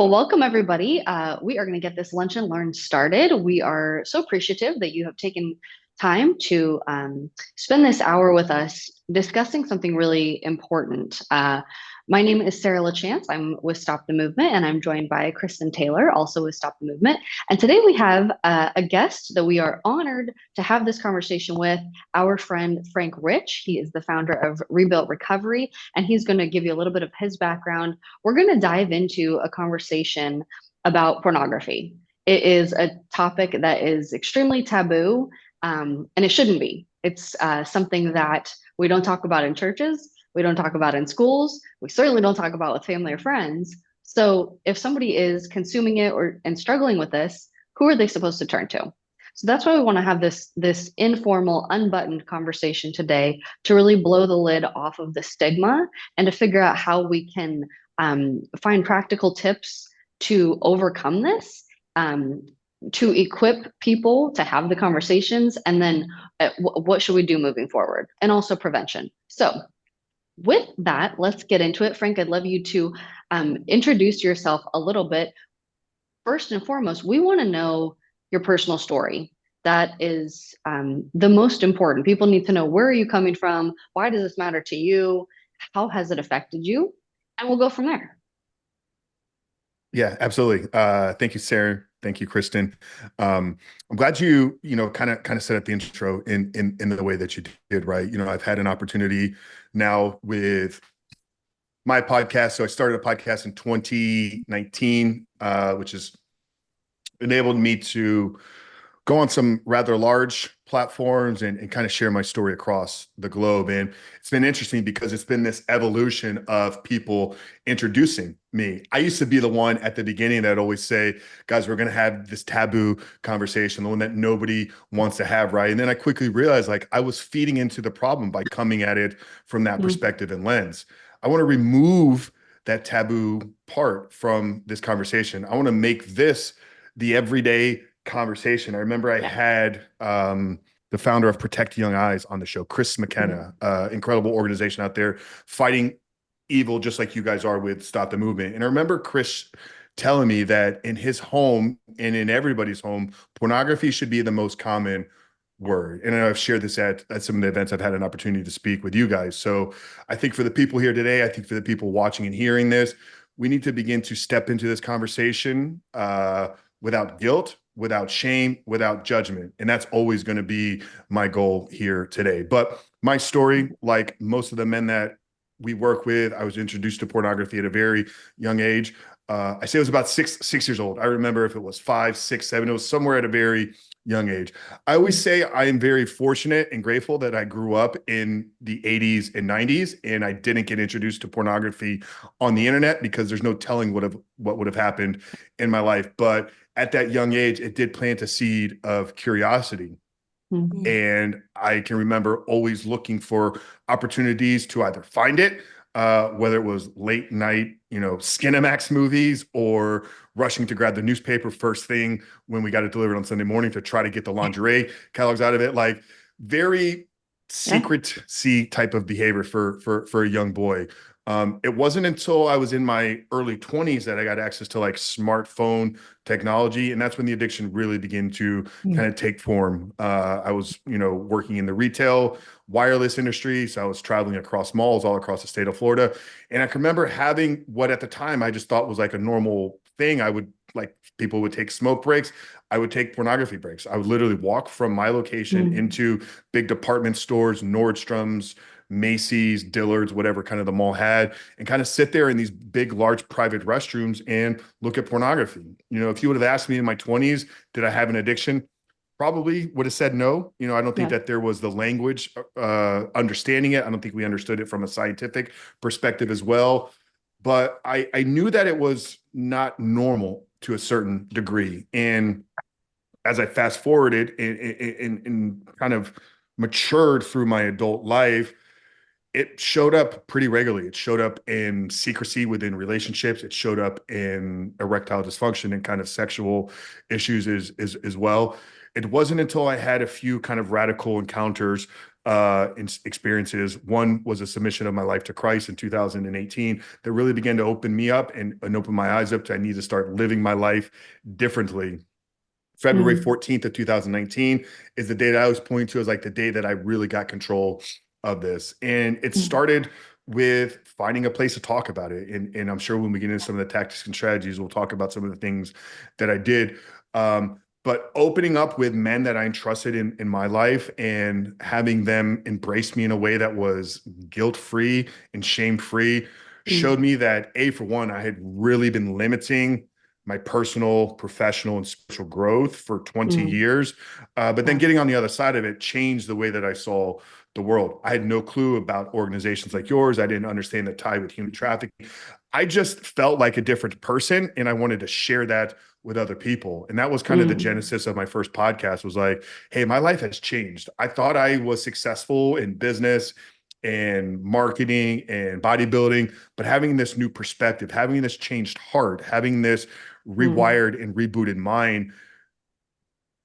Well, welcome everybody. We are going to get this lunch and learn started. We are so appreciative that you have taken time to spend this hour with us discussing something really important. My name is Sara LaChance. I'm with Stop the Movement, and I'm joined by Kristen Taylor, also with Stop the Movement. And today we have a guest that we are honored to have this conversation with, our friend Frank Rich. He is the founder of Rebuilt Recovery, and he's going to give you a little bit of his background. We're going to dive into a conversation about pornography. It is a topic that is extremely taboo, and it shouldn't be. It's something that we don't talk about in churches, we don't talk about in schools, we certainly don't talk about with family or friends. So if somebody is consuming it and struggling with this, who are they supposed to turn to? So that's why we want to have this informal, unbuttoned conversation today to really blow the lid off of the stigma and to figure out how we can find practical tips to overcome this, to equip people to have the conversations, and then what should we do moving forward, and also prevention. So with that, let's get into it. Frank, I'd love you to introduce yourself a little bit. First and foremost, we want to know your personal story. That is the most important. People need to know, where are you coming from? Why does this matter to you? How has it affected you? And we'll go from there. Yeah, absolutely. Thank you, Sarah. Thank you, Kristen. I'm glad you kind of set up the intro in the way that you did, right? I've had an opportunity now with my podcast. So I started a podcast in 2019, which has enabled me to go on some rather large platforms and kind of share my story across the globe. And it's been interesting because it's been this evolution of people introducing me. I used to be the one at the beginning that always say, guys, we're going to have this taboo conversation, the one that nobody wants to have, right? And then I quickly realized, like, I was feeding into the problem by coming at it from that perspective and lens. I want to remove that taboo part from this conversation. I want to make this the everyday conversation. I remember I had the founder of Protect Young Eyes on the show, Chris McKenna, incredible organization out there fighting evil, just like you guys are with Stop the Movement. And I remember Chris telling me that in his home and in everybody's home, pornography should be the most common word. And I've shared this at some of the events I've had an opportunity to speak with you guys. So I think for the people here today, I think for the people watching and hearing this, we need to begin to step into this conversation without guilt, without shame, without judgment. And that's always going to be my goal here today. But my story, like most of the men that we work with, I was introduced to pornography at a very young age. I say it was about six years old. I remember if it was 5, 6, 7, it was somewhere at a very young age. I always say I am very fortunate and grateful that I grew up in the 80s and 90s and I didn't get introduced to pornography on the internet, because there's no telling what would have happened in my life. But at that young age, it did plant a seed of curiosity. Mm-hmm. And I can remember always looking for opportunities to either find it, whether it was late night, Skinamax movies, or rushing to grab the newspaper first thing when we got it delivered on Sunday morning to try to get the lingerie catalogs out of it. Like, very secrecy type of behavior for a young boy. It wasn't until I was in my early 20s that I got access to like smartphone technology. And that's when the addiction really began to kind of take form. I was, working in the retail wireless industry. So I was traveling across malls all across the state of Florida. And I can remember having what at the time I just thought was like a normal thing. People would take smoke breaks. I would take pornography breaks. I would literally walk from my location into big department stores, Nordstrom's, Macy's, Dillard's, whatever kind of the mall had, and kind of sit there in these big, large private restrooms and look at pornography. If you would have asked me in my 20s, did I have an addiction? Probably would have said no. I don't think that there was the language understanding it. I don't think we understood it from a scientific perspective as well. But I knew that it was not normal to a certain degree. And as I fast forwarded and kind of matured through my adult life, it showed up pretty regularly. It showed up in secrecy within relationships. It showed up in erectile dysfunction and kind of sexual issues as well. It wasn't until I had a few kind of radical encounters experiences. One was a submission of my life to Christ in 2018 that really began to open me up and open my eyes up to I need to start living my life differently. February Mm, 14th of 2019 is the date I was pointing to as like the day that I really got control of this. And it mm, started with finding a place to talk about it. And I'm sure when we get into some of the tactics and strategies, we'll talk about some of the things that I did. But opening up with men that I entrusted in my life and having them embrace me in a way that was guilt-free and shame-free mm, showed me that, A, for one, I had really been limiting my personal, professional, and spiritual growth for 20 mm. years. But then Wow. getting on the other side of it changed the way that I saw the world. I had no clue about organizations like yours. I didn't understand the tie with human trafficking. I just felt like a different person, and I wanted to share that with other people. And that was kind of the Mm, genesis of my first podcast was like, hey, my life has changed. I thought I was successful in business and marketing and bodybuilding, but having this new perspective, having this changed heart, having this mm, rewired and rebooted mind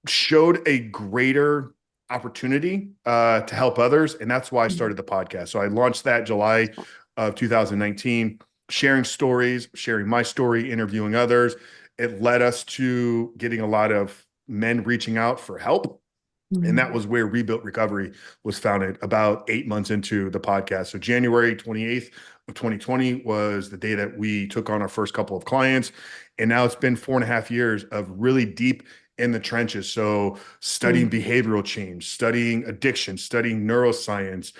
showed a greater opportunity to help others. And that's why I mm. started the podcast. So I launched that July of 2019, sharing stories, sharing my story, interviewing others. It led us to getting a lot of men reaching out for help. And that Mm, was where Rebuilt Recovery was founded about 8 months into the podcast. So January 28th of 2020 was the day that we took on our first couple of clients. And now it's been 4.5 years of really deep in the trenches. So studying mm, behavioral change, studying addiction, studying neuroscience,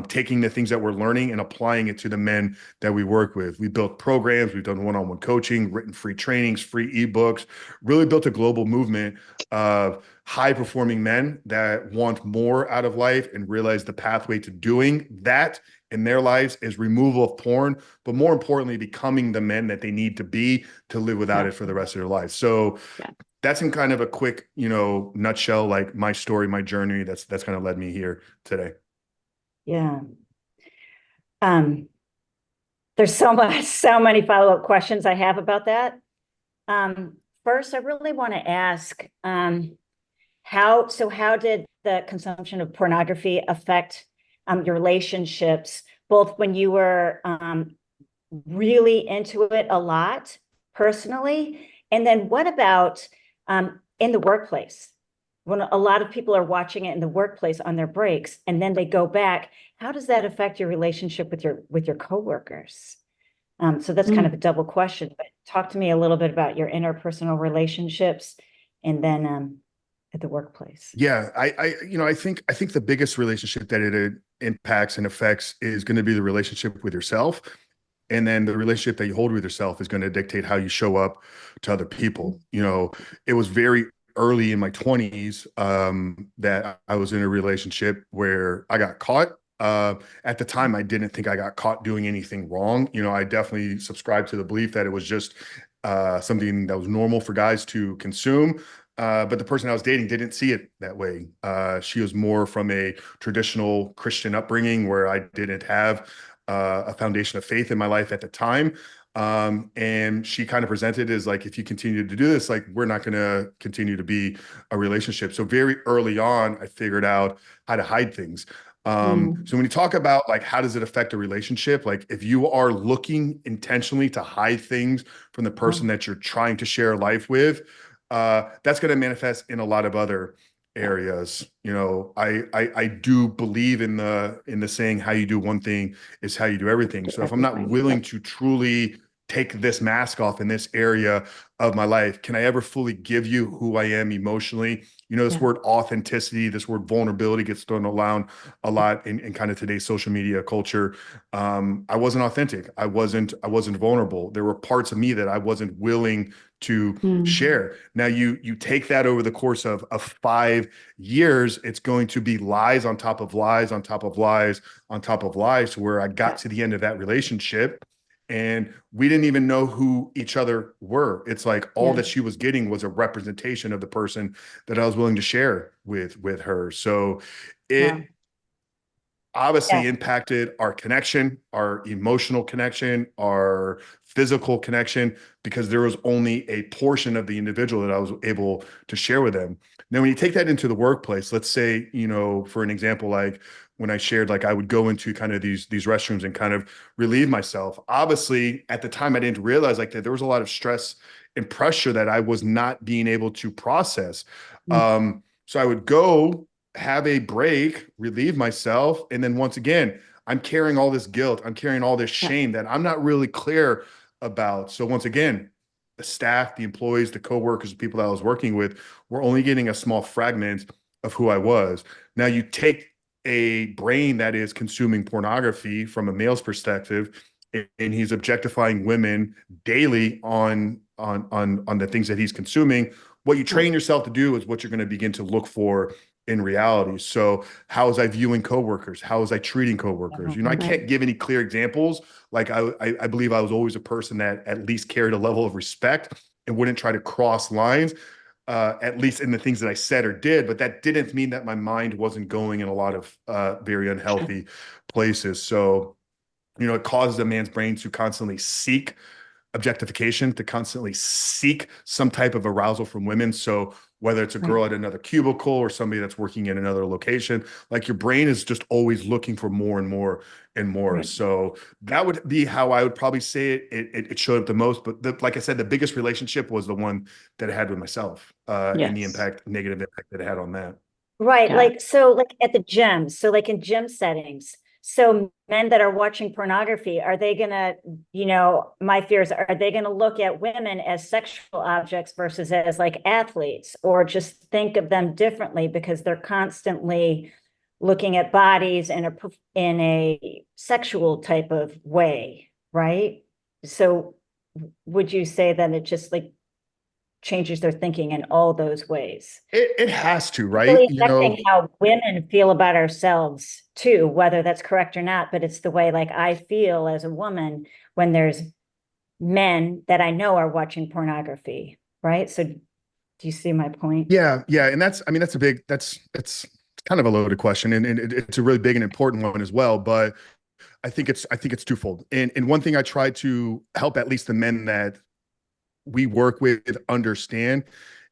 taking the things that we're learning and applying it to the men that we work with. We built programs, we've done one-on-one coaching, written free trainings, free ebooks, really built a global movement of high performing men that want more out of life and realize the pathway to doing that in their lives is removal of porn, but more importantly, becoming the men that they need to be to live without yeah, it for the rest of their life. So yeah, that's in kind of a quick, nutshell, like my story, my journey. That's kind of led me here today. Yeah. Um, there's so much, so many follow-up questions I have about that. First, I really want to ask, how did the consumption of pornography affect your relationships, both when you were really into it a lot personally, and then what about in the workplace? When a lot of people are watching it in the workplace on their breaks, and then they go back, how does that affect your relationship with your coworkers? So that's kind of mm, a double question, but talk to me a little bit about your interpersonal relationships and then at the workplace. Yeah, I think the biggest relationship that it impacts and affects is going to be the relationship with yourself. And then the relationship that you hold with yourself is going to dictate how you show up to other people. It was very early in my 20s that I was in a relationship where I got caught. At the time, I didn't think I got caught doing anything wrong. I definitely subscribed to the belief that it was just something that was normal for guys to consume. But the person I was dating didn't see it that way. She was more from a traditional Christian upbringing where I didn't have a foundation of faith in my life at the time. And she kind of presented as like, if you continue to do this, like, we're not going to continue to be a relationship. So very early on, I figured out how to hide things. mm, So when you talk about like, how does it affect a relationship? Like if you are looking intentionally to hide things from the person mm, that you're trying to share life with, that's going to manifest in a lot of other yeah, areas. I do believe in the saying, how you do one thing is how you do everything. do So if I'm not everything. willing Yep. to truly take this mask off in this area of my life, can I ever fully give you who I am emotionally? This Yeah. word authenticity, this word vulnerability gets thrown around a lot in kind of today's social media culture. I wasn't authentic. I wasn't vulnerable. There were parts of me that I wasn't willing to Mm, share. Now you take that over the course of 5 years, it's going to be lies on top of lies on top of lies on top of lies, to where I got yeah. to the end of that relationship and we didn't even know who each other were. It's like all Yeah. that she was getting was a representation of the person that I was willing to share with her. So it Wow. obviously Yeah. impacted our connection, our emotional connection, our physical connection, because there was only a portion of the individual that I was able to share with them. Now, when you take that into the workplace, let's say, for an example, like when I shared, like I would go into kind of these restrooms and kind of relieve myself. Obviously, at the time, I didn't realize like that there was a lot of stress and pressure that I was not being able to process. So I would go have a break, relieve myself. And then once again, I'm carrying all this guilt. I'm carrying all this shame that I'm not really clear about. So once again, the staff, the employees, the coworkers, the people that I was working with were only getting a small fragment of who I was. Now you take a brain that is consuming pornography from a male's perspective, and he's objectifying women daily on the things that he's consuming. What you train yourself to do is what you're going to begin to look for in reality. So how was I viewing coworkers? How was I treating coworkers? I can't give any clear examples. Like I believe I was always a person that at least carried a level of respect and wouldn't try to cross lines, at least in the things that I said or did. But that didn't mean that my mind wasn't going in a lot of very unhealthy places. So, it causes a man's brain to constantly seek objectification, to constantly seek some type of arousal from women. So whether it's a girl at another cubicle or somebody that's working in another location, like your brain is just always looking for more and more and more. Right. So that would be how I would probably say it. It showed up the most, but like I said, the biggest relationship was the one that I had with myself, and the negative impact that it had on that. Right. Yeah. Like, so like at the gym, so like in gym settings, so men that are watching pornography, are they gonna, my fears, are they gonna look at women as sexual objects versus as like athletes, or just think of them differently because they're constantly looking at bodies in a sexual type of way, right? So would you say that it just like changes their thinking in all those ways? It has to, right? Really affecting how women feel about ourselves too, whether that's correct or not, but it's the way like I feel as a woman when there's men that I know are watching pornography, right? So do you see my point? Yeah. And that's it's kind of a loaded question, and it's a really big and important one as well. But I think it's twofold. And one thing I try to help at least the men that we work with understand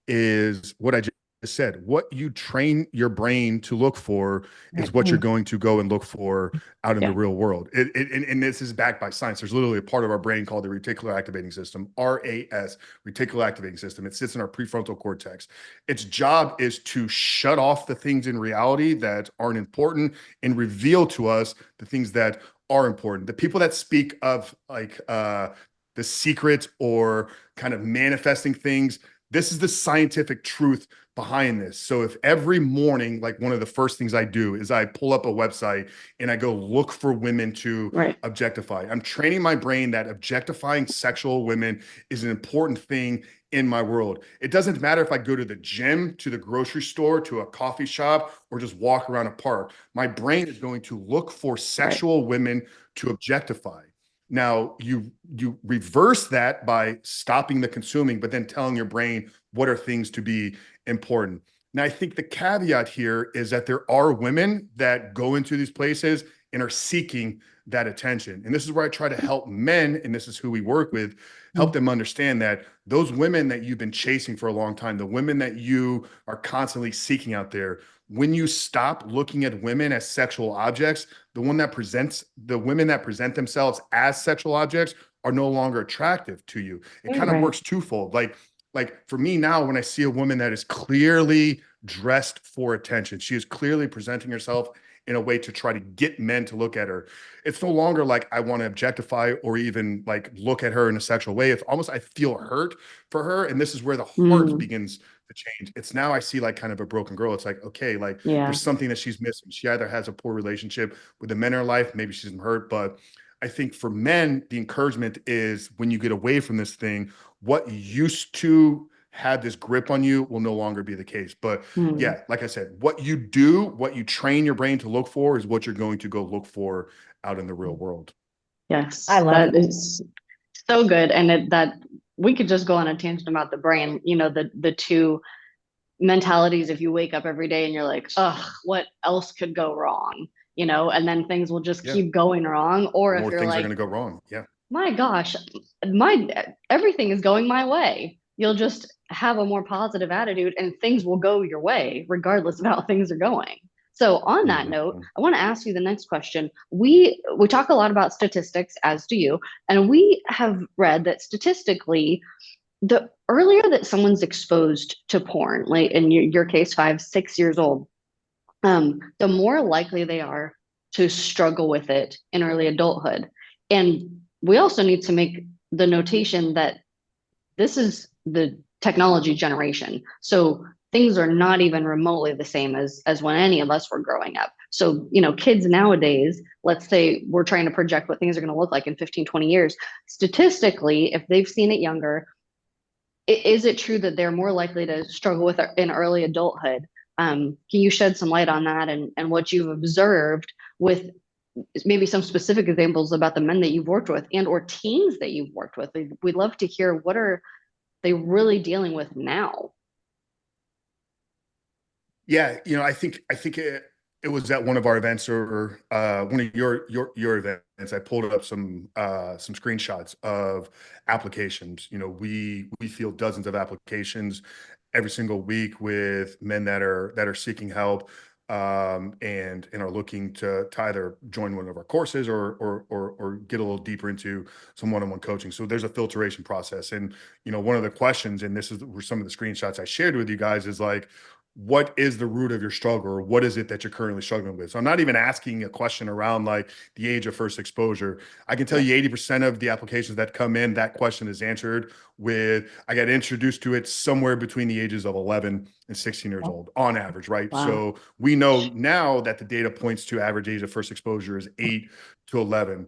is what I just said. What you train your brain to look for is what you're going to go and look for out in the real world. And this is backed by science. There's literally a part of our brain called the reticular activating system, RAS, reticular activating system. It sits in our prefrontal cortex. Its job is to shut off the things in reality that aren't important and reveal to us the things that are important. The people that speak of like the secret or kind of manifesting things, this is the scientific truth behind this. So if every morning, like one of the first things I do is I pull up a website and I go look for women to objectify, I'm training my brain that objectifying sexual women is an important thing in my world. It doesn't matter if I go to the gym, to the grocery store, to a coffee shop, or just walk around a park. My brain is going to look for sexual women to objectify. Now you reverse that by stopping the consuming, but then telling your brain what are things to be important. Now, I think the caveat here is that there are women that go into these places and are seeking that attention. And this is where I try to help men, and this is who we work with, help them understand that those women that you've been chasing for a long time, the women that you are constantly seeking out there, when you stop looking at women as sexual objects, the women that present themselves as sexual objects are no longer attractive to you. It kind of works twofold. Like for me now, when I see a woman that is clearly dressed for attention, she is clearly presenting herself in a way to try to get men to look at her. It's no longer like I want to objectify or even like look at her in a sexual way. It's almost I feel hurt for her. And this is where the heart begins to change. It's now I see like kind of a broken girl. It's like, okay, like there's something that she's missing. She either has a poor relationship with the men in her life, maybe she's hurt. But I think for men, the encouragement is when you get away from this thing, what used to have this grip on you will no longer be the case. But yeah, like I said, what you do, what you train your brain to look for is what you're going to go look for out in the real world. Yes, I love that is so good. And that we could just go on a tangent about the brain, the two mentalities. If you wake up every day and you're like, ugh, what else could go wrong? and then things will just Yeah. keep going wrong. Or if More you're things are like, going to go wrong. Yeah. my gosh, everything is going my way. You'll just have a more positive attitude and things will go your way regardless of how things are going. So on that note, Mm-hmm. I want to ask you the next question. We talk a lot about statistics, as do you, and we have read that statistically, the earlier that someone's exposed to porn, like in your case, 5, 6 years old, the more likely they are to struggle with it in early adulthood. And we also need to make the notation that this is the technology generation. So things are not even remotely the same as when any of us were growing up. So, kids nowadays, let's say we're trying to project what things are going to look like in 15, 20 years. Statistically, if they've seen it younger, is it true that they're more likely to struggle with it in early adulthood? Can you shed some light on that and what you've observed with maybe some specific examples about the men that you've worked with and or teens that you've worked with? We'd love to hear, what are they really dealing with now? Yeah, I think it was at one of our events or one of your events. I pulled up some screenshots of applications. We field dozens of applications every single week with men that are seeking help, and are looking to either join one of our courses or get a little deeper into some one-on-one coaching. So there's a filtration process, and one of the questions, and this is were some of the screenshots I shared with you guys, is like, what is the root of your struggle, or what is it that you're currently struggling with? So I'm not even asking a question around like the age of first exposure. I can tell you 80% of the applications that come in, that question is answered with, I got introduced to it somewhere between the ages of 11 and 16 years old on average, right? Wow. So we know now that the data points to average age of first exposure is 8 to 11.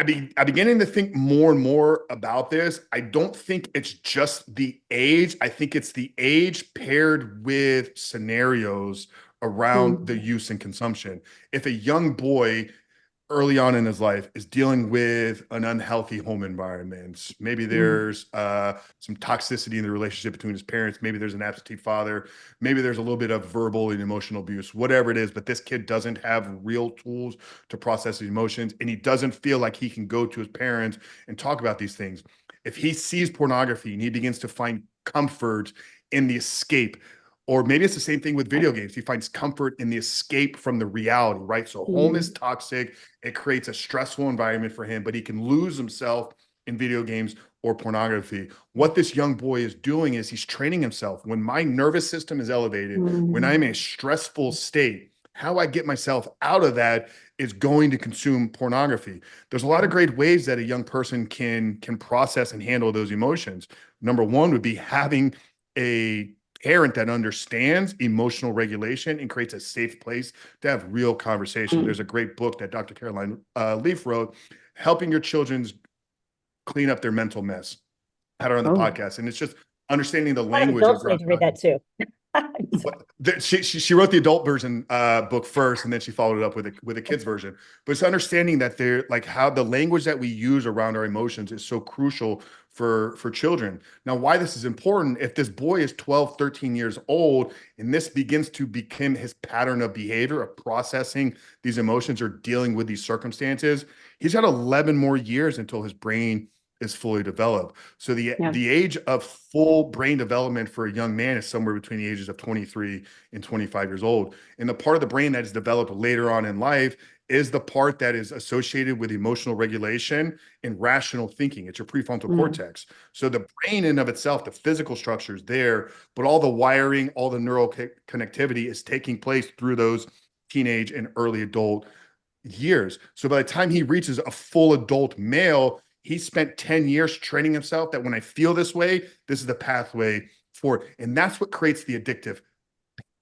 I'm beginning to think more and more about this. I don't think it's just the age. I think it's the age paired with scenarios around the use and consumption. If a young boy early on in his life is dealing with an unhealthy home environment, maybe there's some toxicity in the relationship between his parents, maybe there's an absentee father, maybe there's a little bit of verbal and emotional abuse, whatever it is, but this kid doesn't have real tools to process his emotions, and he doesn't feel like he can go to his parents and talk about these things. If he sees pornography and he begins to find comfort in the escape, or maybe it's the same thing with video games. He finds comfort in the escape from the reality, right? So home is toxic. It creates a stressful environment for him, but he can lose himself in video games or pornography. What this young boy is doing is he's training himself. When my nervous system is elevated, when I'm in a stressful state, how I get myself out of that is going to consume pornography. There's a lot of great ways that a young person can process and handle those emotions. Number one would be having a parent that understands emotional regulation and creates a safe place to have real conversation. There's a great book that Dr. Caroline Leaf wrote, Helping Your Children's Clean Up Their Mental Mess. Had her on the podcast, and it's just understanding the A lot of language adults need to read that too. She wrote the adult version book first, and then she followed it up with a kids version. But it's understanding that they're like how the language that we use around our emotions is so crucial for children. Now, why this is important, if this boy is 12, 13 years old, and this begins to become his pattern of behavior of processing these emotions or dealing with these circumstances, he's got 11 more years until his brain is fully developed. So the age of full brain development for a young man is somewhere between the ages of 23 and 25 years old. And the part of the brain that is developed later on in life is the part that is associated with emotional regulation and rational thinking. It's your prefrontal cortex. So the brain in of itself, the physical structure is there, but all the wiring, all the neural connectivity is taking place through those teenage and early adult years. So by the time he reaches a full adult male, he spent 10 years training himself that when I feel this way, this is the pathway for it. And that's what creates the addictive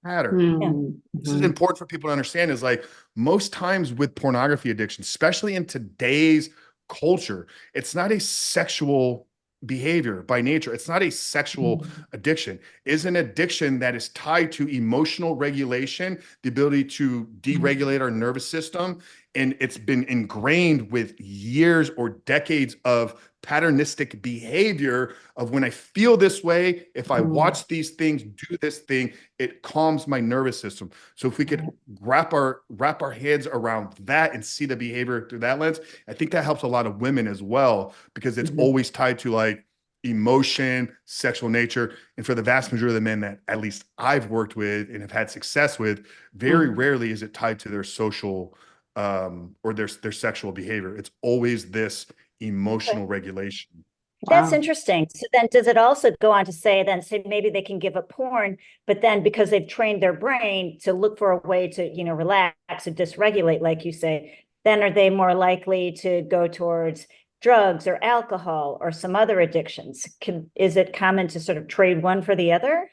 pattern. This is important for people to understand, is like most times with pornography addiction, especially in today's culture, it's not a sexual behavior by nature. It's not a sexual addiction. It's an addiction that is tied to emotional regulation, the ability to deregulate our nervous system and it's been ingrained with years or decades of patternistic behavior of when I feel this way, if I watch these things, do this thing, it calms my nervous system. So if we could wrap our heads around that and see the behavior through that lens, I think that helps a lot of women as well, because it's always tied to like emotion, sexual nature. And for the vast majority of the men that at least I've worked with and have had success with, very rarely is it tied to their social or their sexual behavior. It's always this emotional regulation. That's interesting. So then does it also go on to say maybe they can give up porn, but then because they've trained their brain to look for a way to, relax and dysregulate, like you say, then are they more likely to go towards drugs or alcohol or some other addictions? Is it common to sort of trade one for the other?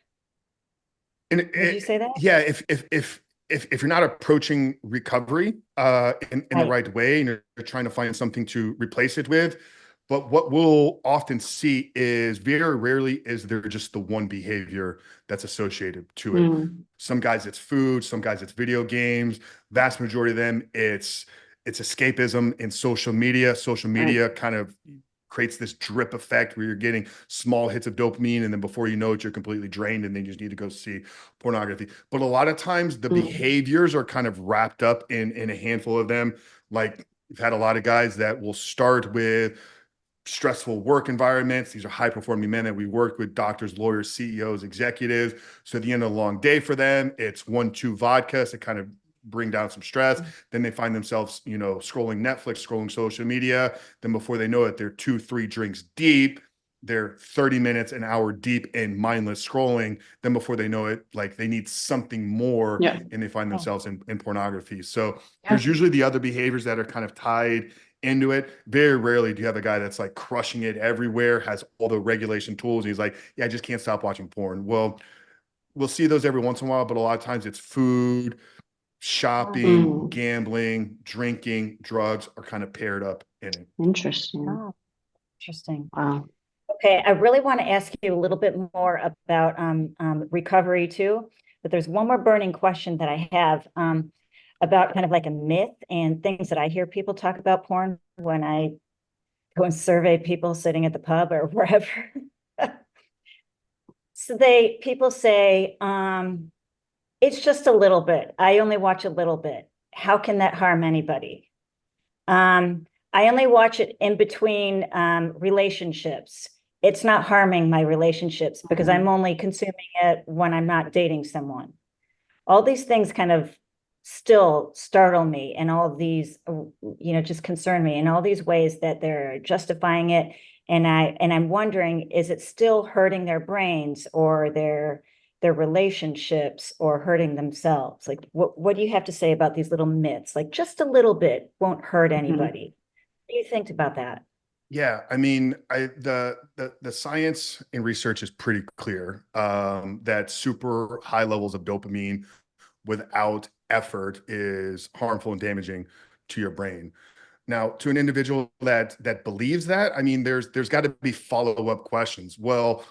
Would you say that? Yeah, if you're not approaching recovery in the right way, and you're trying to find something to replace it with, but what we'll often see is very rarely is there just the one behavior that's associated to it. Some guys it's food, some guys it's video games. Vast majority of them it's escapism in social media. Social media kind of creates this drip effect where you're getting small hits of dopamine, and then before you know it, you're completely drained, and then you just need to go see pornography. But a lot of times the behaviors are kind of wrapped up in a handful of them. Like, we've had a lot of guys that will start with stressful work environments. These are high performing men that we work with: doctors, lawyers, CEOs, executives. So at the end of a long day for them, it's 1-2 vodka to kind of bring down some stress. Then they find themselves, scrolling Netflix, scrolling social media. Then before they know it, they're 2-3 drinks deep. They're 30 minutes, an hour deep in mindless scrolling. Then before they know it, like, they need something more, and they find themselves in pornography. So there's usually the other behaviors that are kind of tied into it. Very rarely do you have a guy that's like crushing it everywhere, has all the regulation tools. He's like, yeah, I just can't stop watching porn. Well, we'll see those every once in a while, but a lot of times it's food, shopping, gambling, drinking, drugs are kind of paired up in it. Interesting. Oh, interesting. Wow. Okay, I really want to ask you a little bit more about recovery too, but there's one more burning question that I have about kind of like a myth and things that I hear people talk about porn when I go and survey people sitting at the pub or wherever. So people say, it's just a little bit. I only watch a little bit. How can that harm anybody? I only watch it in between relationships. It's not harming my relationships because I'm only consuming it when I'm not dating someone. All these things kind of still startle me, and all of these, just concern me in all these ways that they're justifying it. And I'm wondering, is it still hurting their brains or their relationships, or hurting themselves? Like, what do you have to say about these little myths? Like, just a little bit won't hurt anybody. What do you think about that? Yeah, I mean, the science and research is pretty clear that super high levels of dopamine without effort is harmful and damaging to your brain. Now, to an individual that believes that, I mean, there's got to be follow-up questions. Well,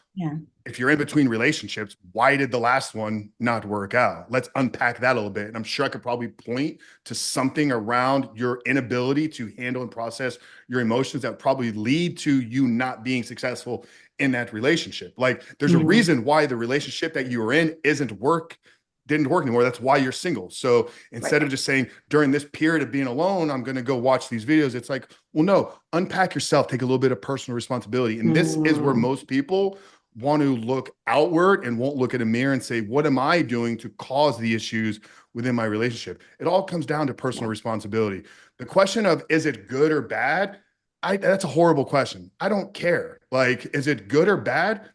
if you're in between relationships, why did the last one not work out? Let's unpack that a little bit. And I'm sure I could probably point to something around your inability to handle and process your emotions that probably lead to you not being successful in that relationship. Like, there's a reason why the relationship that you were in didn't work anymore. That's why you're single. So instead of just saying, during this period of being alone, I'm going to go watch these videos, it's like, well, no, unpack yourself, take a little bit of personal responsibility. And this is where most people want to look outward and won't look at a mirror and say, what am I doing to cause the issues within my relationship? It all comes down to personal responsibility. The question of, is it good or bad? That's a horrible question. I don't care. Like, is it good or bad?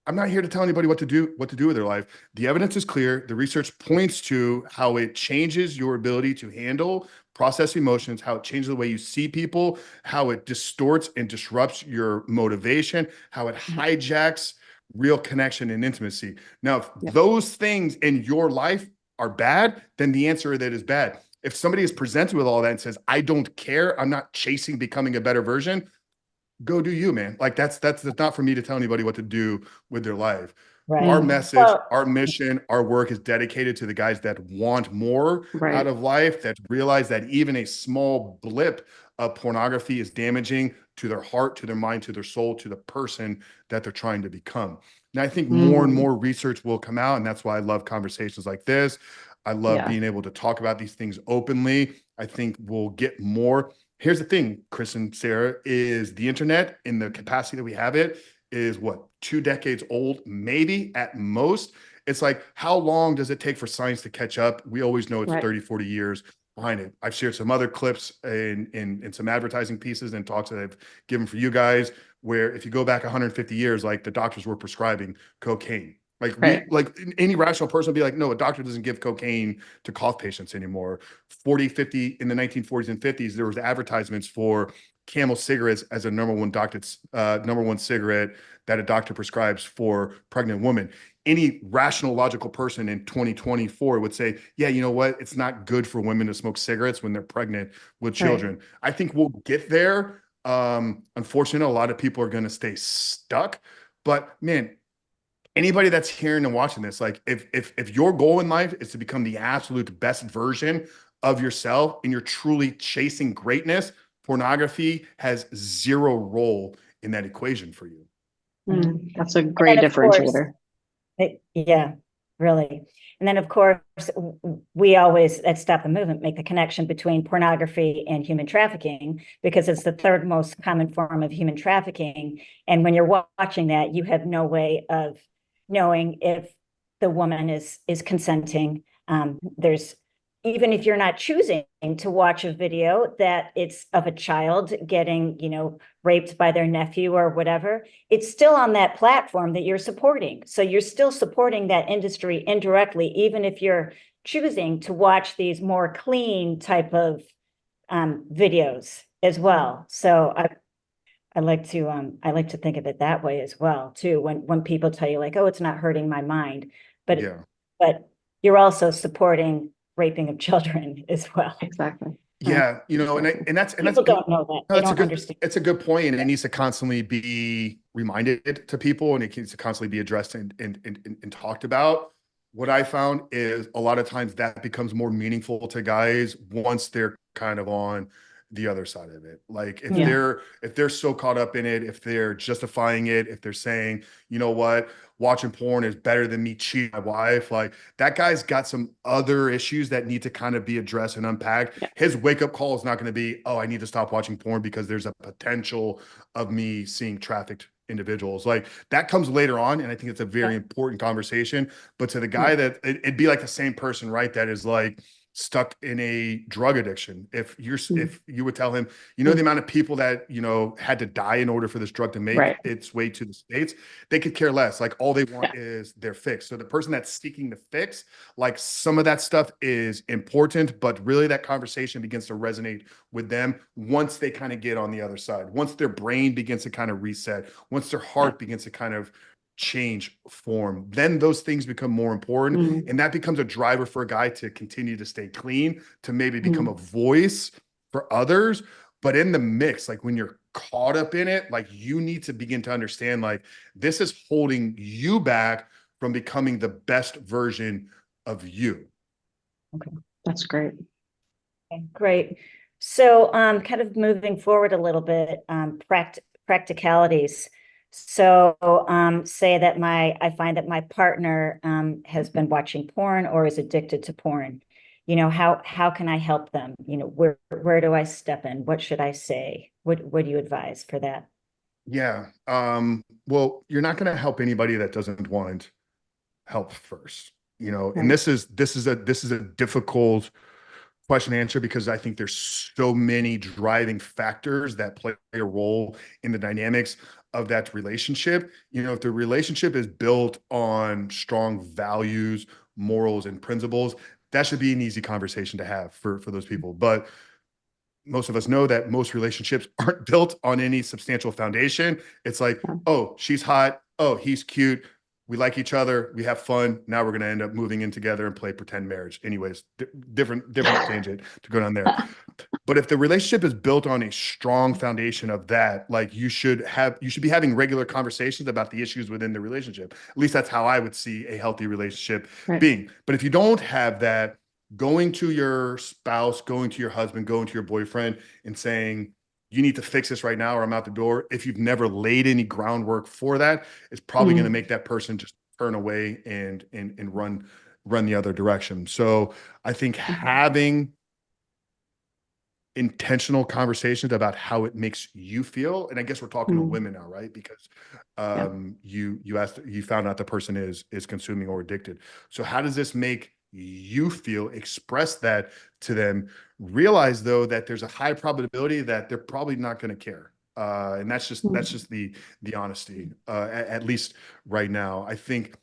I'm not here to tell anybody what to do with their life. The evidence is clear. The research points to how it changes your ability to handle, process emotions, how it changes the way you see people, how it distorts and disrupts your motivation, how it hijacks real connection and intimacy. Now, if those things in your life are bad, then the answer to that is bad. If somebody is presented with all that and says, I don't care, I'm not chasing becoming a better version, go do you, man. Like, that's not for me to tell anybody what to do with their life. Our Right. message, Well, our mission, our work is dedicated to the guys that want more Right. out of life, that realize that even a small blip of pornography is damaging to their heart, to their mind, to their soul, to the person that they're trying to become. And I think more and Mm. more research will come out. And that's why I love conversations like this. I love Yeah. being able to talk about these things openly. I think we'll get more. Here's the thing, Chris and Sarah, is the internet in the capacity that we have it is what, 2 decades old, maybe at most. It's like, how long does it take for science to catch up? We always know it's Right. 30, 40 years behind it. I've shared some other clips in some advertising pieces and talks that I've given for you guys, where if you go back 150 years, like the doctors were prescribing cocaine. Right. Any rational person would be like, no, a doctor doesn't give cocaine to cough patients anymore. 40, 50, in the 1940s and 50s, there was advertisements for Camel cigarettes as a number one cigarette that a doctor prescribes for pregnant women. Any rational, logical person in 2024 would say, yeah, you know what? It's not good for women to smoke cigarettes when they're pregnant with children. Right. I think we'll get there. Unfortunately, a lot of people are going to stay stuck. But man, anybody that's hearing and watching this, like if your goal in life is to become the absolute best version of yourself and you're truly chasing greatness, pornography has zero role in that equation for you. Mm. That's a and great then of course, differentiator. yeah, really. And then of course, we always at Stop the Movement make the connection between pornography and human trafficking, because it's the third most common form of human trafficking. And when you're watching that, you have no way of knowing if the woman is consenting. There's, even if you're not choosing to watch a video that it's of a child getting, raped by their nephew or whatever, it's still on that platform that you're supporting. So you're still supporting that industry indirectly, even if you're choosing to watch these more clean type of videos as well. So I like to think of it that way as well too. When people tell you like, oh, it's not hurting my mind, but Yeah. but you're also supporting raping of children as well. Exactly. Yeah, Exactly. and that's People don't know that. no, They that's a don't good understand. it's a good point, and it needs to constantly be reminded to people, and it needs to constantly be addressed and talked about. What I found is a lot of times that becomes more meaningful to guys once they're kind of on the other side of it. Like if Yeah. they're so caught up in it, if they're justifying it, if they're saying, you know what, watching porn is better than me cheating my wife, like that guy's got some other issues that need to kind of be addressed and unpacked. Yeah. His wake up call is not going to be, oh, I need to stop watching porn because there's a potential of me seeing trafficked individuals. Like that comes later on. And I think it's a very important conversation. But to the guy that it'd be like the same person, right? That is like stuck in a drug addiction. If you would tell him, the amount of people that, had to die in order for this drug to make Right. its way to the States, they could care less. Like all they want is their fix. So the person that's seeking the fix, like some of that stuff is important, but really that conversation begins to resonate with them once they kind of get on the other side, once their brain begins to kind of reset, once their heart begins to kind of change form, then those things become more important. Mm. And that becomes a driver for a guy to continue to stay clean, to maybe become a Mm. voice for others. But in the mix, like when you're caught up in it, like you need to begin to understand, like this is holding you back from becoming the best version of you. Okay. That's great. Okay, great. So kind of moving forward a little bit, practicalities. So say that I find that my partner has been watching porn or is addicted to porn. How can I help them? Where do I step in? What should I say? What do you advise for that? Yeah. Well, you're not going to help anybody that doesn't want help first, and Right. this is a difficult question to answer because I think there's so many driving factors that play a role in the dynamics of that relationship. If the relationship is built on strong values, morals, and principles, that should be an easy conversation to have for those people. But most of us know that most relationships aren't built on any substantial foundation. It's like, Yeah. oh, she's hot. Oh, he's cute. We like each other. We have fun. Now we're going to end up moving in together and play pretend marriage. Anyways, different tangent to go down there. But if the relationship is built on a strong foundation of that, like you should be having regular conversations about the issues within the relationship. At least that's how I would see a healthy relationship Right. being. But if you don't have that, going to your spouse, going to your husband, going to your boyfriend and saying, you need to fix this right now or I'm out the door. If you've never laid any groundwork for that, it's probably going to make that person just turn away and run the other direction. So I think having intentional conversations about how it makes you feel, and I guess we're talking to women now, right? Because you found out the person is consuming or addicted. So how does this make you feel? Express that to them. Realize though that there's a high probability that they're probably not going to care. And that's just the honesty, at least right now. I think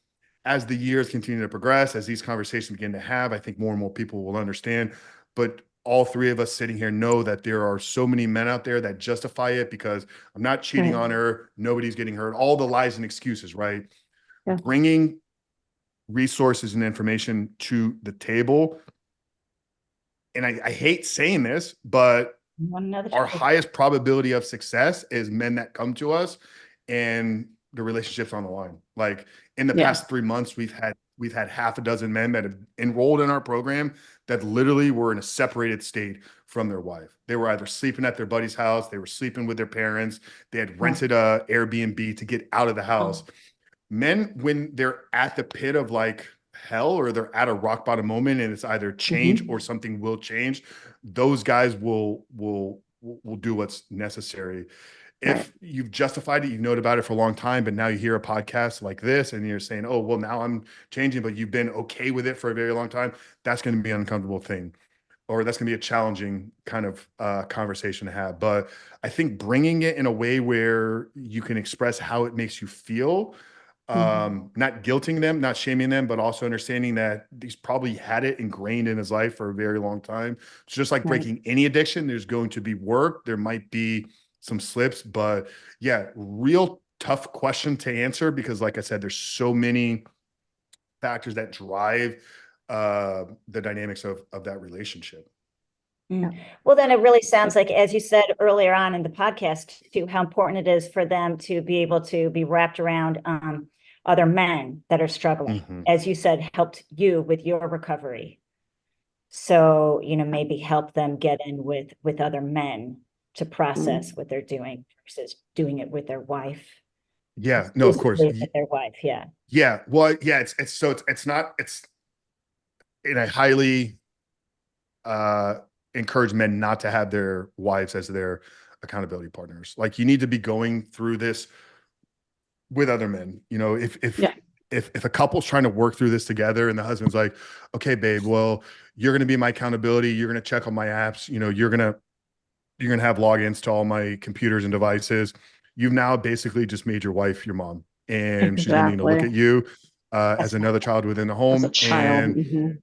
as the years continue to progress, as these conversations begin to have, I think more and more people will understand. But all three of us sitting here know that there are so many men out there that justify it because I'm not cheating on her, nobody's getting hurt, all the lies and excuses, right? Yeah. Bringing resources and information to the table. And I hate saying this, but our highest probability of success is men that come to us and the relationship's on the line. Like in the past 3 months, we've had half a dozen men that have enrolled in our program that literally were in a separated state from their wife. They were either sleeping at their buddy's house, they were sleeping with their parents, they had rented a Airbnb to get out of the house. Men, when they're at the pit of like hell or they're at a rock bottom moment and it's either change or something will change, those guys will do what's necessary. If you've justified it, you've known about it for a long time, but now you hear a podcast like this and you're saying, oh, well, now I'm changing, but you've been okay with it for a very long time. That's going to be an uncomfortable thing, or that's going to be a challenging kind of conversation to have. But I think bringing it in a way where you can express how it makes you feel, not guilting them, not shaming them, but also understanding that he's probably had it ingrained in his life for a very long time. It's just like breaking any addiction. There's going to be work. There might be some slips, but yeah, real tough question to answer because like I said, there's so many factors that drive the dynamics of that relationship. Well, then it really sounds like, as you said earlier on in the podcast too, how important it is for them to be able to be wrapped around other men that are struggling, as you said, helped you with your recovery. So, maybe help them get in with other men to process what they're doing versus doing it with their wife. Yeah, no, of course. With their wife. Yeah. Yeah. Well, yeah, it's not, and I highly encourage men not to have their wives as their accountability partners. Like you need to be going through this with other men. If a couple's trying to work through this together and the husband's like, okay, babe, well, you're going to be my accountability. You're going to check on my apps. You're going to have logins to all my computers and devices. You've now basically just made your wife your mom, and she's going to look at you as another child within the home. As a child. And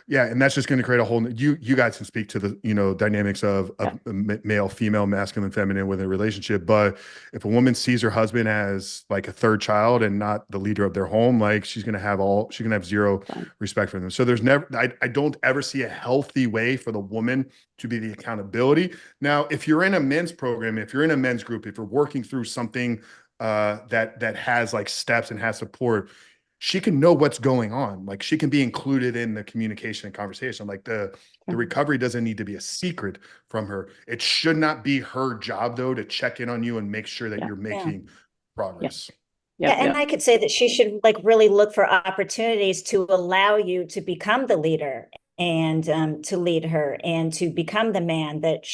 and that's just going to create a whole. You guys can speak to the dynamics of male, female, masculine, feminine within a relationship. But if a woman sees her husband as like a third child and not the leader of their home, like she's going to have zero respect for them. So there's never. I don't ever see a healthy way for the woman to be the accountability. Now, if you're in a men's program, if you're in a men's group, if you're working through something that has like steps and has support, she can know what's going on. Like she can be included in the communication and conversation. Like the recovery doesn't need to be a secret from her. It should not be her job though, to check in on you and make sure that you're making progress. And I could say that she should like really look for opportunities to allow you to become the leader and to lead her and to become the man that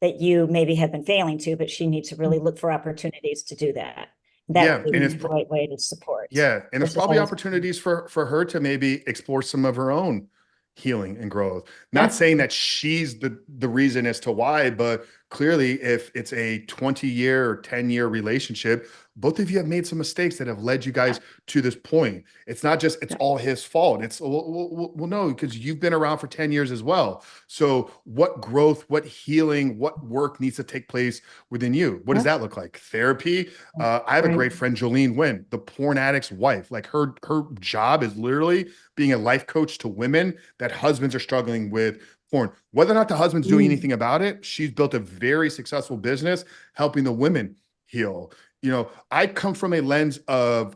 you maybe have been failing to, but she needs to really look for opportunities to do that. That would be the right way to support. Yeah. And there's probably opportunities for her to maybe explore some of her own healing and growth. Not saying that she's the reason as to why, but clearly if it's a 20-year or 10-year relationship, both of you have made some mistakes that have led you guys to this point. It's not just, it's all his fault. It's, well, no, because you've been around for 10 years as well. So what growth, what healing, what work needs to take place within you? What does that look like? Therapy. I have a great friend, Jolene Wynn, the porn addict's wife. Like her job is literally being a life coach to women that husbands are struggling with porn. Whether or not the husband's doing Mm. anything about it, she's built a very successful business helping the women heal. You know, I come from a lens of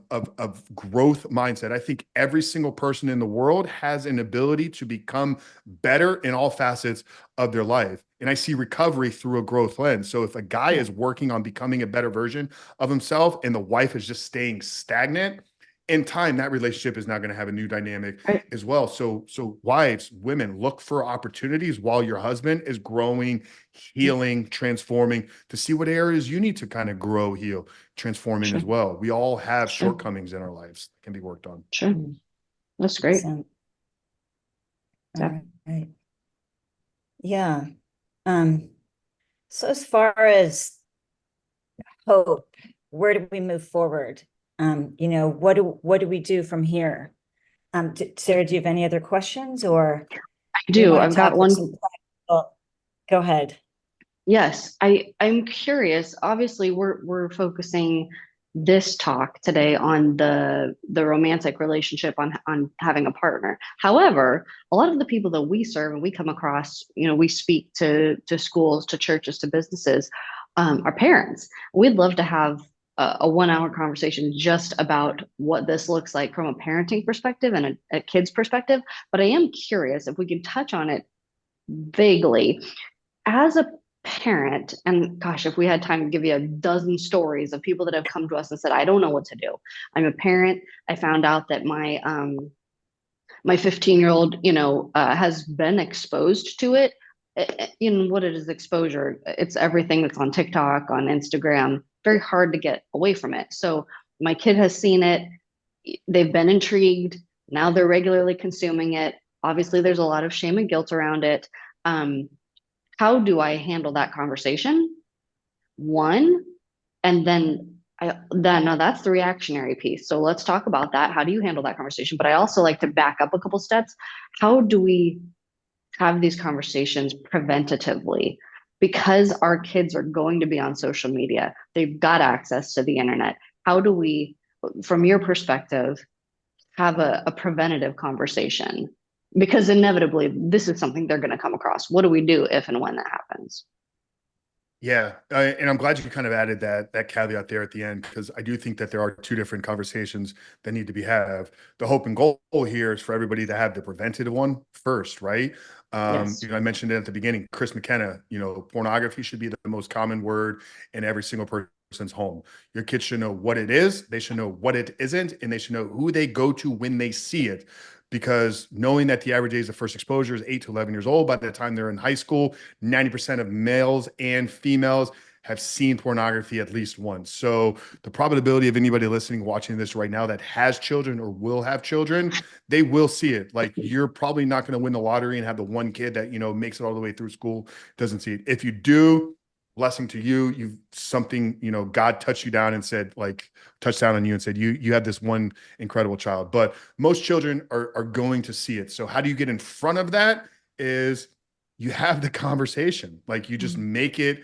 growth mindset. I think every single person in the world has an ability to become better in all facets of their life. And I see recovery through a growth lens. So if a guy is working on becoming a better version of himself and the wife is just staying stagnant, in time, that relationship is now going to have a new dynamic Right. as well. So wives, women, look for opportunities while your husband is growing, healing, transforming, to see what areas you need to kind of grow, heal, transform in Sure. as well. We all have Sure. shortcomings in our lives that can be worked on. Sure. That's great. Excellent. Yeah. All right. Yeah. So as far as hope, where do we move forward? You know, what do we do from here? Sarah, do you have any other questions, or I we do. want I've to got talk one. some practical? Go ahead. Yes, I'm curious. Obviously, we're focusing this talk today on the romantic relationship, on having a partner. However, a lot of the people that we serve and we come across, you know, we speak to schools, to churches, to businesses, are parents. We'd love to have a 1 hour conversation just about what this looks like from a parenting perspective and a kid's perspective. But I am curious if we can touch on it vaguely as a parent. And gosh, if we had time to give you a dozen stories of people that have come to us and said, I don't know what to do. I'm a parent. I found out that my 15-year-old, you know, has been exposed to it. In what it is exposure, it's everything that's on TikTok, on Instagram. Very hard to get away from it. So my kid has seen it. They've been intrigued. Now they're regularly consuming it. Obviously, there's a lot of shame and guilt around it. Um, how do I handle that conversation? One, and then no, that's the reactionary piece. So let's talk about that. How do you handle that conversation? But I also like to back up a couple steps. How do we have these conversations preventatively? Because our kids are going to be on social media, they've got access to the internet. How do we, from your perspective, have a preventative conversation? Because inevitably, this is something they're going to come across. What do we do if and when that happens? Yeah, and I'm glad you kind of added that caveat there at the end, because I do think that there are two different conversations that need to be had. The hope and goal here is for everybody to have the preventative one first, right? Yes. You know, I mentioned it at the beginning. Chris McKenna, you know, pornography should be the most common word in every single person's home. Your kids should know what it is, they should know what it isn't, and they should know who they go to when they see it. Because knowing that the average age of first exposure is 8 to 11 years old, by the time they're in high school, 90% of males and females have seen pornography at least once. So the probability of anybody listening, watching this right now that has children or will have children, they will see it. Like, you're probably not going to win the lottery and have the one kid that, you know, makes it all the way through school, doesn't see it. If you do, blessing to you, you've something, you know, God touched you down and said, like, touched down on you and said, you have this one incredible child. But most children are going to see it. So how do you get in front of that? Is you have the conversation. Like, you just make it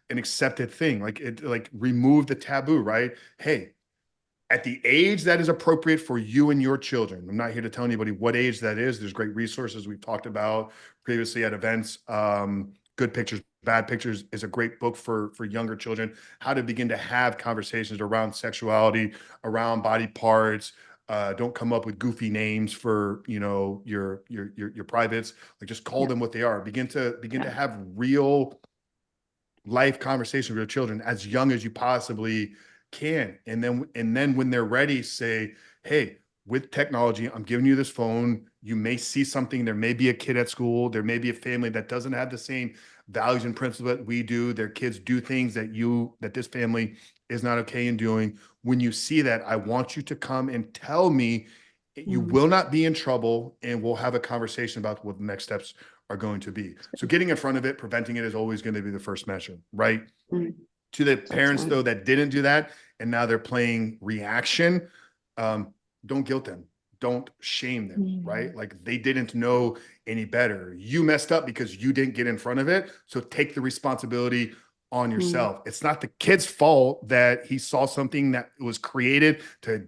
an accepted thing. Like, it, like, remove the taboo, right? Hey, at the age that is appropriate for you and your children. I'm not here to tell anybody what age that is. There's great resources we've talked about previously at events. Good Pictures, Bad Pictures is a great book for younger children, how to begin to have conversations around sexuality, around body parts. Don't come up with goofy names for, you know, your privates. Like, just call them what they are. Begin to have real life conversations with your children as young as you possibly can. And then when they're ready, say, hey, with technology, I'm giving you this phone. You may see something. There may be a kid at school. There may be a family that doesn't have the same values and principles that we do. Their kids do things that this family is not okay in doing. When you see that, I want you to come and tell me. You will not be in trouble, and we'll have a conversation about what the next steps are going to be. So getting in front of it, preventing it, is always going to be the first measure, right? Mm. To the parents, Excellent. though, that didn't do that, and now they're playing reaction, don't guilt them. Don't shame them, right? Like, they didn't know any better. You messed up because you didn't get in front of it. So take the responsibility on yourself. It's not the kid's fault that he saw something that was created to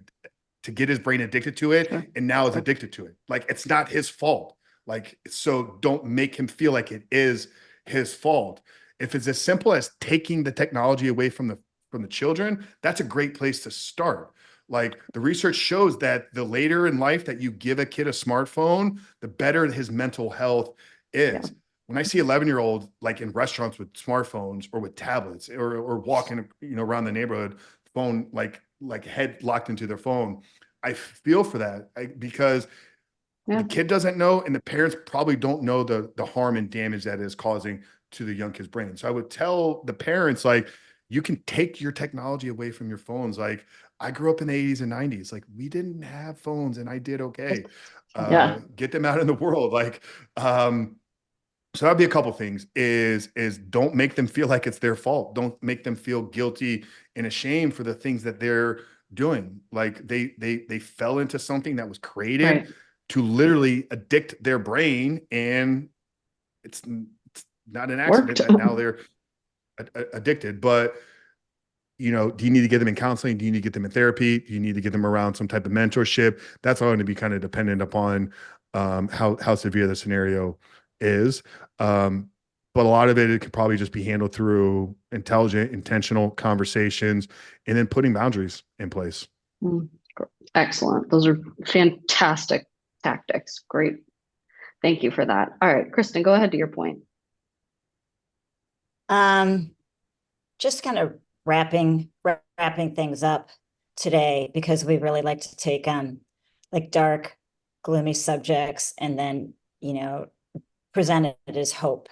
get his brain addicted to it, Sure. and now is Sure. addicted to it. Like, it's not his fault. Like, so don't make him feel like it is his fault. If it's as simple as taking the technology away from the children, that's a great place to start. Like, the research shows that the later in life that you give a kid a smartphone, the better his mental health Yeah. is. When I see 11-year-old like in restaurants with smartphones or with tablets, or walking, around the neighborhood, phone, like head locked into their phone, I feel for that, because the Yeah. kid doesn't know, and the parents probably don't know the harm and damage that is causing to the young kid's brain. So I would tell the parents, like, you can take your technology away from your phones. Like, I grew up in the 80s and 90s. Like, we didn't have phones and I did okay. Yeah. Get them out in the world. Like, so that'd be a couple things, is don't make them feel like it's their fault. Don't make them feel guilty and ashamed for the things that they're doing. Like, they fell into something that was created Right. to literally addict their brain, and it's not an accident Worked. that now they're addicted. But, do you need to get them in counseling? Do you need to get them in therapy? Do you need to get them around some type of mentorship? That's all going to be kind of dependent upon how severe the scenario is. Um, but a lot of it could probably just be handled through intelligent, intentional conversations, and then putting boundaries in place. Mm, excellent. Those are fantastic tactics. Great. Thank you for that. All right, Kristen, go ahead to your point. Just kind of wrapping things up today, because we really like to take like dark, gloomy subjects and then, present it as hope,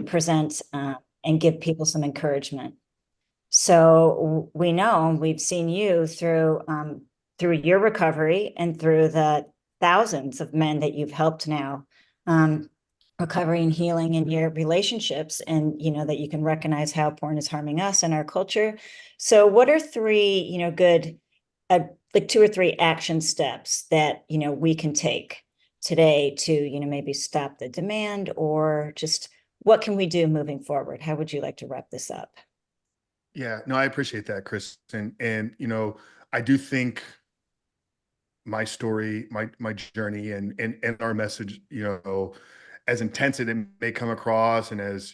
present and give people some encouragement. So we know, we've seen you through your recovery and through the thousands of men that you've helped now, recovery and healing in your relationships, and that you can recognize how porn is harming us and our culture. So what are three, good, like 2 or 3 action steps that we can take today to maybe stop the demand, or just what can we do moving forward? How would you like to wrap this up? Yeah, no, I appreciate that, Kristen. And, I do think my story, my journey, and our message, as intense as it may come across, and as,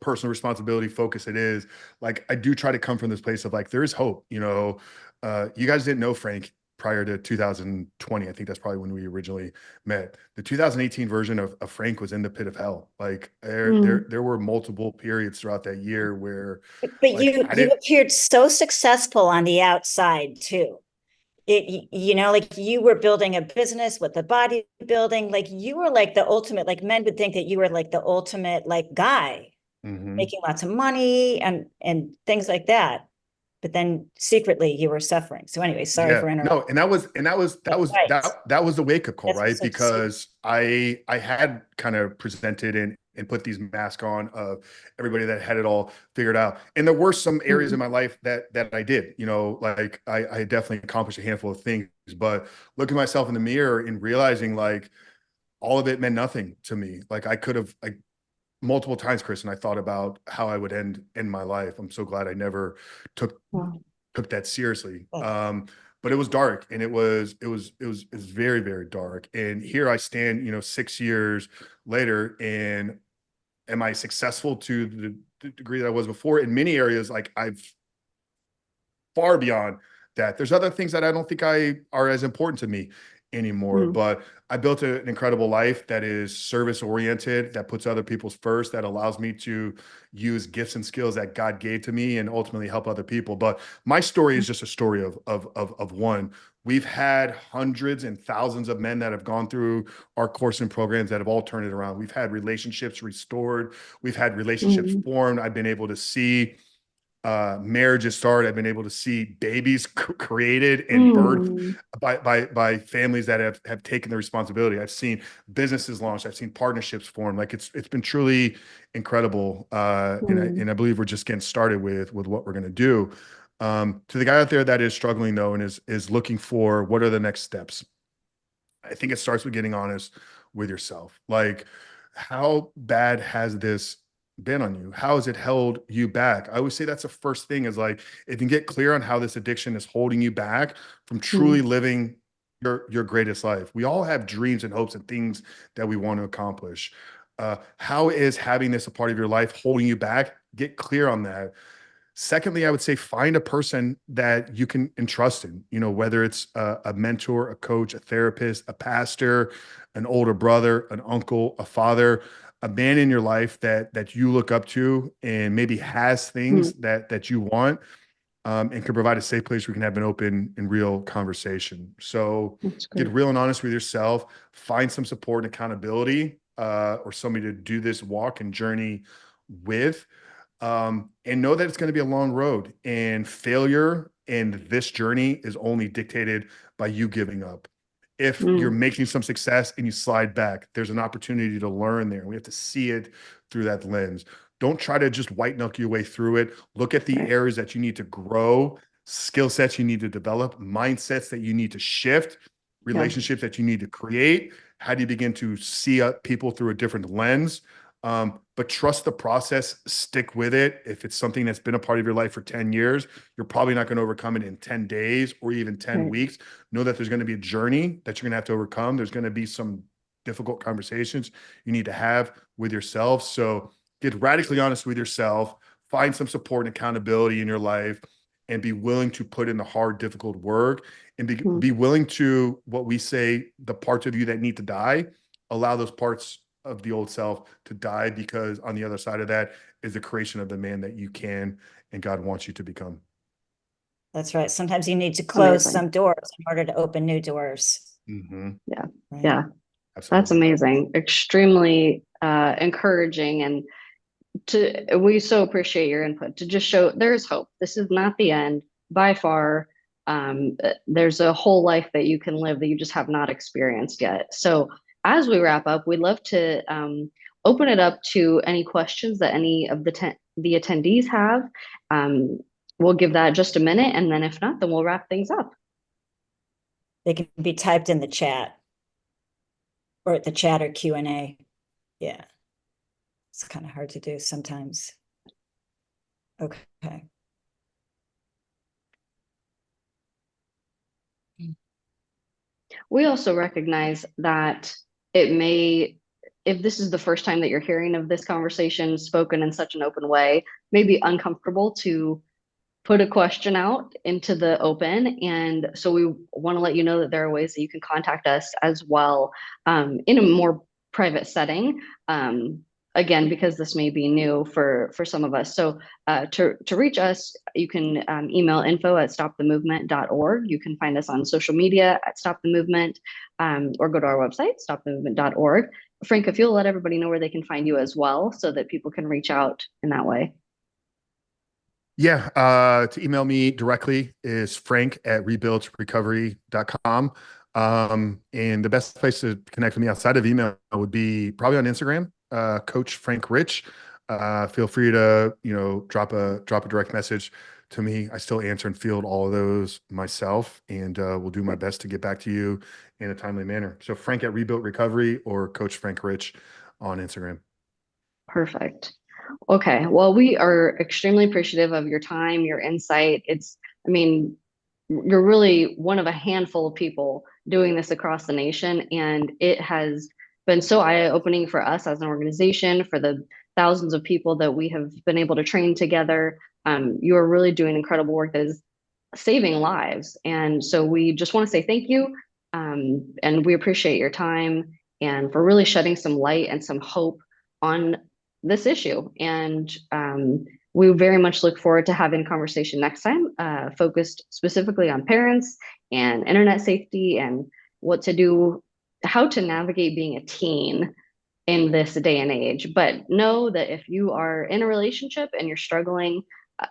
personal responsibility focus it is, like, I do try to come from this place of, like, there is hope. You guys didn't know Frank prior to 2020. I think that's probably when we originally met. The 2018 version of Frank was in the pit of hell. Like, Mm. there were multiple periods throughout that year where, But like, I you didn't. appeared so successful on the outside too. Like you were building a business with the bodybuilding, like you were like the ultimate, like men would think that you were like the ultimate like guy, Mhm. making lots of money and things like that. But then secretly you were suffering. So anyway, sorry Yeah, for no, interrupting. and Right. that was the wake up call, That's what's right? so deceiving. Because I had kind of presented and put these masks on of everybody that had it all figured out. And there were some areas in Mm. my life that I did, like, I definitely accomplished a handful of things, but looking myself in the mirror and realizing, like, all of it meant nothing to me. Like, I could have, like, multiple times, Chris, and I thought about how I would end my life. I'm so glad I never took Wow. took that seriously. Oh, But it was dark, and it was very, very dark. And here I stand, 6 years later, and am I successful to the degree that I was before? In many areas, like, I've far beyond that. There's other things that I don't think I are as important to me anymore, Mm. but I built an incredible life that is service oriented, that puts other people's first, that allows me to use gifts and skills that God gave to me and ultimately help other people. But my story is just a story of one. We've had hundreds and thousands of men that have gone through our course and programs that have all turned it around. We've had relationships restored. We've had relationships Mm. formed. I've been able to see marriages started. I've been able to see babies created and birthed Mm. by families that have taken the responsibility. I've seen businesses launched. I've seen partnerships formed. Like, it's been truly incredible. And I believe we're just getting started with what we're going to do. To the guy out there that is struggling, though, and is looking for what are the next steps, I think it starts with getting honest with yourself. Like, how bad has this been on you? How has it held you back? I always say that's the first thing, is, like, if you can get clear on how this addiction is holding you back from truly Mm. living your greatest life. We all have dreams and hopes and things that we want to accomplish. How is having this a part of your life holding you back? Get clear on that. Secondly, I would say find a person that you can entrust in, whether it's a mentor, a coach, a therapist, a pastor, an older brother, an uncle, a father, a man in your life that you look up to and maybe has things that you want, and can provide a safe place where you can have an open and real conversation. So That's get great. real and honest with yourself, find some support and accountability, or somebody to do this walk and journey with. And know that it's going to be a long road, and failure in this journey is only dictated by you giving up. If you're Mm, making some success and you slide back, there's an opportunity to learn there. We have to see it through that lens. Don't try to just white knuckle your way through it. Look at the right. areas that you need to grow, skill sets you need to develop, mindsets that you need to shift, Yeah. relationships that you need to create. How do you begin to see people through a different lens? But trust the process, stick with it. If it's something that's been a part of your life for 10 years, you're probably not going to overcome it in 10 days or even 10 Right. weeks. Know that there's going to be a journey that you're going to have to overcome. There's going to be some difficult conversations you need to have with yourself. So get radically honest with yourself, find some support and accountability in your life, and be willing to put in the hard, difficult work, and Mm, be willing to, what we say, the parts of you that need to die, allow those parts of the old self to die, because on the other side of that is the creation of the man that you can and God wants you to become. That's right. Sometimes you need to close amazing. some doors in order to open new doors. Mm-hmm. Yeah. Right. Yeah. That's Absolutely. amazing. Extremely encouraging. And we so appreciate your input to just show there's hope. This is not the end by far. There's a whole life that you can live that you just have not experienced yet. So as we wrap up, we'd love to open it up to any questions that any of the attendees have. Um, we'll give that just a minute, and then if not, then we'll wrap things up. They can be typed in the chat or at the chat or Q&A. Yeah. It's kind of hard to do sometimes. Okay. We also recognize that it may, if this is the first time that you're hearing of this conversation spoken in such an open way, may be uncomfortable to put a question out into the open. And so we want to let you know that there are ways that you can contact us as well, in a more private setting. Again, because this may be new for some of us. So to reach us, you can email info@stopthemovement.org. You can find us on social media at Stop the Movement, or go to our website, stopthemovement.org. Frank, if you'll let everybody know where they can find you as well, so that people can reach out in that way. Yeah. To email me directly is frank@rebuildsrecovery.com. And the best place to connect with me outside of email would be probably on Instagram, Coach Frank Rich. Feel free to, drop a direct message to me. I still answer and field all of those myself, and will do my best to get back to you in a timely manner. So Frank at Rebuilt Recovery or Coach Frank Rich on Instagram. Perfect. Okay. Well, we are extremely appreciative of your time, your insight. I mean, you're really one of a handful of people doing this across the nation, and it has been so eye-opening for us as an organization, for the thousands of people that we have been able to train together. You are really doing incredible work that is saving lives. And so we just want to say thank you. And we appreciate your time and for really shedding some light and some hope on this issue. And we very much look forward to having a conversation next time, focused specifically on parents and internet safety and what to do, how to navigate being a teen in this day and age. But know that if you are in a relationship and you're struggling,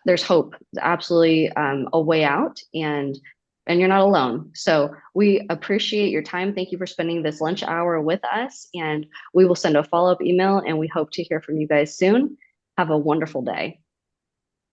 there's hope. There's absolutely a way out, and you're not alone. So we appreciate your time. Thank you for spending this lunch hour with us, and we will send a follow-up email, and we hope to hear from you guys soon. Have a wonderful day.